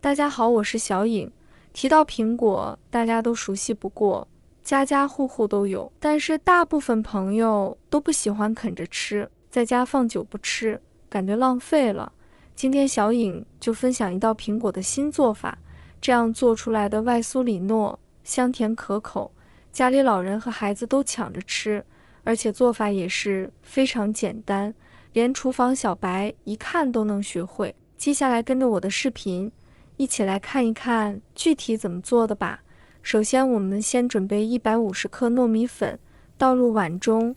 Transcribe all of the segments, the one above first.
大家好，我是小颖。提到苹果，大家都熟悉不过，家家户户都有，但是大部分朋友都不喜欢啃着吃，在家放久不吃，感觉浪费了。今天小颖就分享一道苹果的新做法，这样做出来的外酥里糯，香甜可口，家里老人和孩子都抢着吃，而且做法也是非常简单，连厨房小白一看都能学会。接下来跟着我的视频一起来看一看具体怎么做的吧。首先我们先准备150克糯米粉，倒入碗中，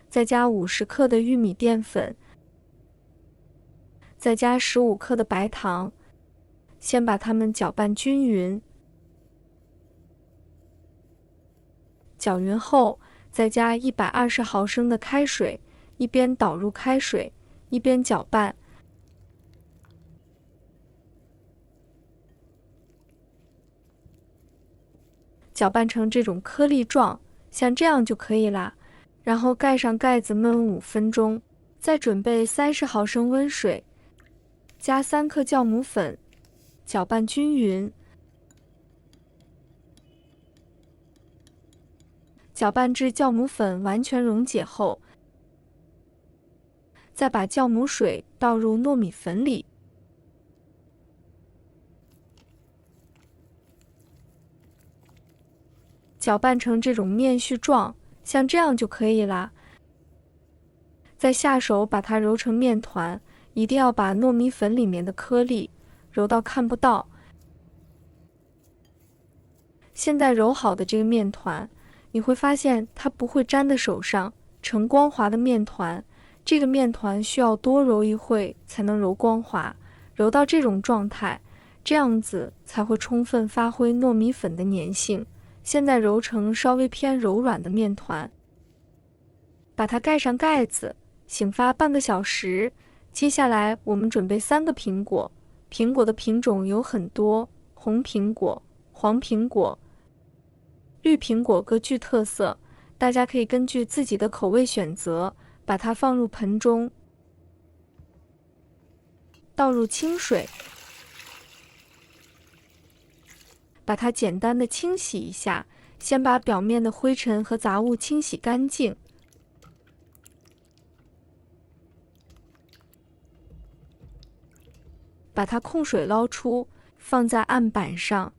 再加50克的玉米淀粉，再加15克的白糖，先把它们搅拌均匀。搅匀后，再加120毫升的开水，一边倒入开水，一边搅拌。搅拌成这种颗粒状，像这样就可以啦。然后盖上盖子焖5分钟，再准备30毫升温水，加3克酵母粉，搅拌均匀。搅拌至酵母粉完全溶解后，再把酵母水倒入糯米粉里，搅拌成这种面絮状，像这样就可以啦。再下手把它揉成面团，一定要把糯米粉里面的颗粒揉到看不到。现在揉好的这个面团，你会发现它不会粘在手上，呈光滑的面团。这个面团需要多揉一会才能揉光滑，揉到这种状态，这样子才会充分发挥糯米粉的粘性。现在揉成稍微偏柔软的面团，把它盖上盖子，醒发半个小时。接下来我们准备3个苹果，苹果的品种有很多，红苹果、黄苹果、绿苹果各具特色，大家可以根据自己的口味选择。把它放入盆中，倒入清水，把它简单的清洗一下，先把表面的灰尘和杂物清洗干净。把它控水捞出，放在案板上，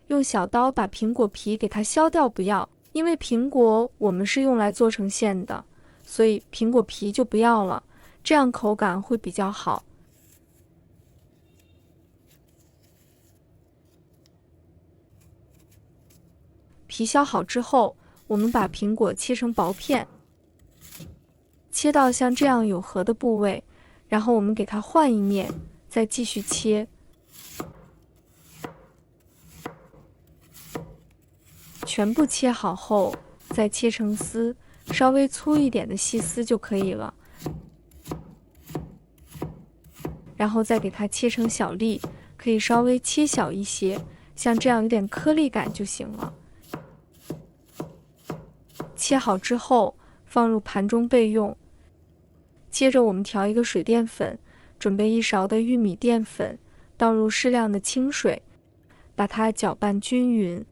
用小刀把苹果皮给它削掉，不要。因为苹果我们是用来做成馅的，所以苹果皮就不要了，这样口感会比较好。皮削好之后，我们把苹果切成薄片，切到像这样有核的部位，然后我们给它换一面，再继续切。全部切好后，再切成丝，稍微粗一点的细丝就可以了。然后再给它切成小粒，可以稍微切小一些，像这样有点颗粒感就行了。切好之后，放入盘中备用。接着我们调一个水淀粉，准备1勺的玉米淀粉，倒入适量的清水，把它搅拌均匀。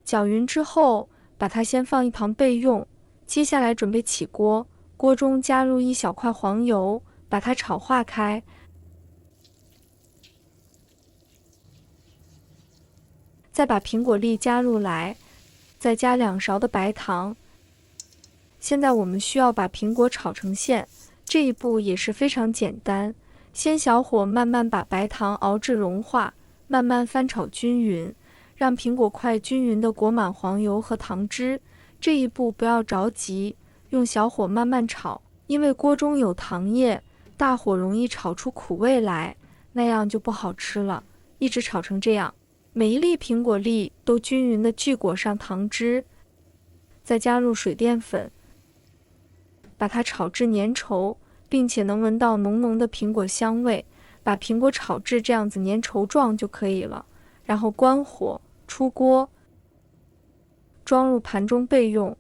搅匀之后，把它先放一旁备用。接下来准备起锅，锅中加入1小块黄油，把它炒化开。再把苹果粒加入来，再加2勺的白糖。现在我们需要把苹果炒成馅，这一步也是非常简单。先小火慢慢把白糖熬至融化，慢慢翻炒均匀。让苹果块均匀地裹满黄油和糖汁，这一步不要着急，用小火慢慢炒，因为锅中有糖液，大火容易炒出苦味来，那样就不好吃了。一直炒成这样，每一粒苹果粒都均匀地聚裹上糖汁，再加入水淀粉，把它炒至粘稠，并且能闻到浓浓的苹果香味，把苹果炒至这样子粘稠状就可以了。然后关火，出锅，装入盘中备用。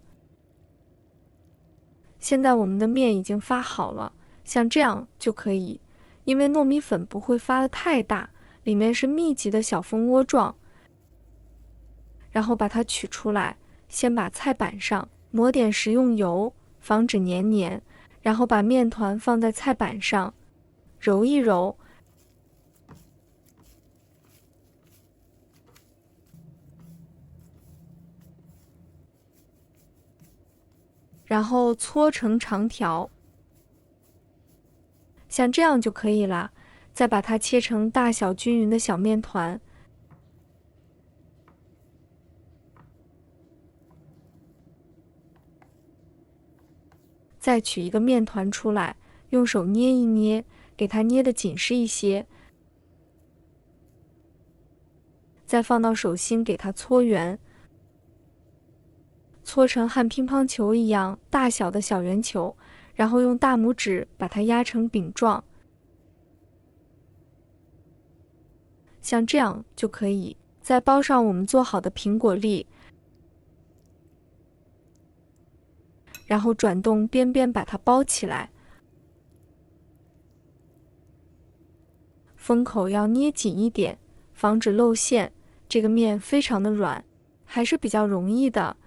现在我们的面已经发好了，像这样就可以。因为糯米粉不会发得太大，里面是密集的小蜂窝状。然后把它取出来，先把菜板上抹点食用油，防止粘黏，然后把面团放在菜板上，揉一揉，然后搓成长条，像这样就可以了。再把它切成大小均匀的小面团，再取一个面团出来，用手捏一捏，给它捏得紧实一些，再放到手心给它搓圆，搓成和乒乓球一样大小的小圆球，然后用大拇指把它压成饼状，像这样就可以。再包上我们做好的苹果粒，然后转动边边把它包起来，封口要捏紧一点，防止露馅。这个面非常的软，还是比较容易的。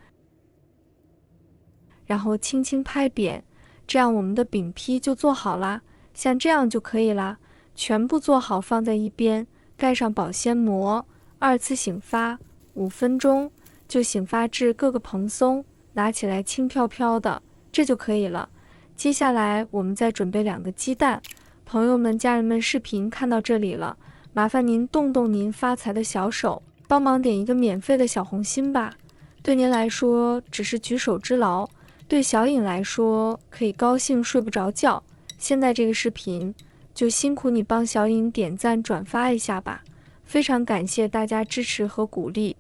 然后轻轻拍扁，这样我们的饼坯就做好啦。像这样就可以啦。全部做好放在一边，盖上保鲜膜，2次醒发5分钟，就醒发至各个蓬松，拿起来轻飘飘的，这就可以了。接下来我们再准备2个鸡蛋。朋友们、家人们，视频看到这里了，麻烦您动动您发财的小手，帮忙点一个免费的小红心吧。对您来说只是举手之劳，对小颖来说可以高兴睡不着觉。现在这个视频就辛苦你帮小颖点赞转发一下吧，非常感谢大家支持和鼓励。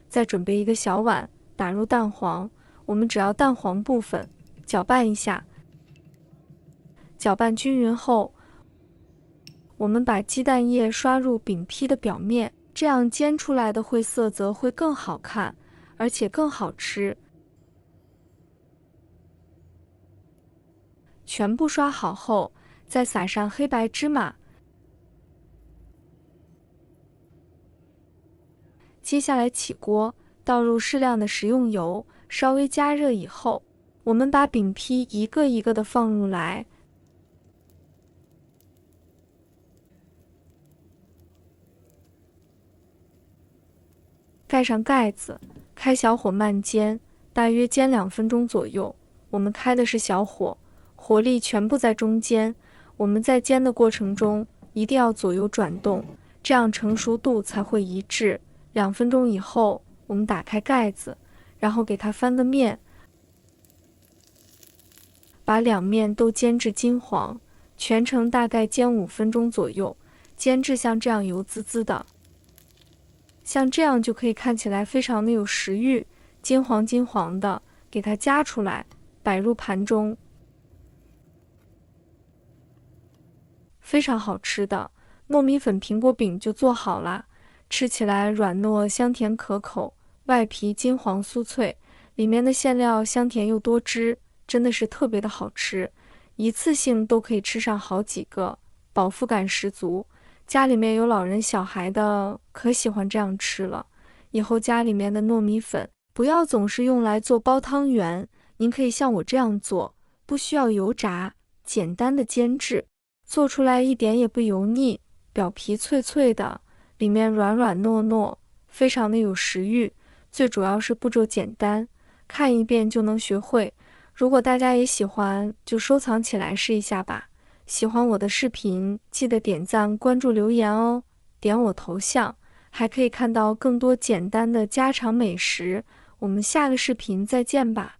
再准备一个小碗，打入蛋黄，我们只要蛋黄部分，搅拌一下。搅拌均匀后，我们把鸡蛋液刷入饼坯的表面，这样煎出来的色泽会更好看，而且更好吃。全部刷好后，再撒上黑白芝麻。接下来起锅，倒入适量的食用油，稍微加热以后，我们把饼坯一个一个的放入来。盖上盖子，开小火慢煎，大约煎2分钟左右。我们开的是小火，火力全部在中间。我们在煎的过程中一定要左右转动，这样成熟度才会一致。2分钟以后，我们打开盖子，然后给它翻个面，把2面都煎至金黄，全程大概煎5分钟左右，煎至像这样油滋滋的。像这样就可以看起来非常的有食欲，金黄金黄的，给它夹出来，摆入盘中。非常好吃的糯米粉苹果饼就做好了，吃起来软糯香甜可口，外皮金黄酥脆，里面的馅料香甜又多汁，真的是特别的好吃，一次性都可以吃上好几个，饱腹感十足。家里面有老人小孩的可喜欢这样吃了。以后家里面的糯米粉不要总是用来做煲汤圆，您可以像我这样做，不需要油炸，简单的煎制，做出来一点也不油腻，表皮脆脆的，里面软软糯糯，非常的有食欲。最主要是步骤简单，看一遍就能学会。如果大家也喜欢，就收藏起来试一下吧。喜欢我的视频，记得点赞、关注、留言哦。点我头像，还可以看到更多简单的家常美食。我们下个视频再见吧。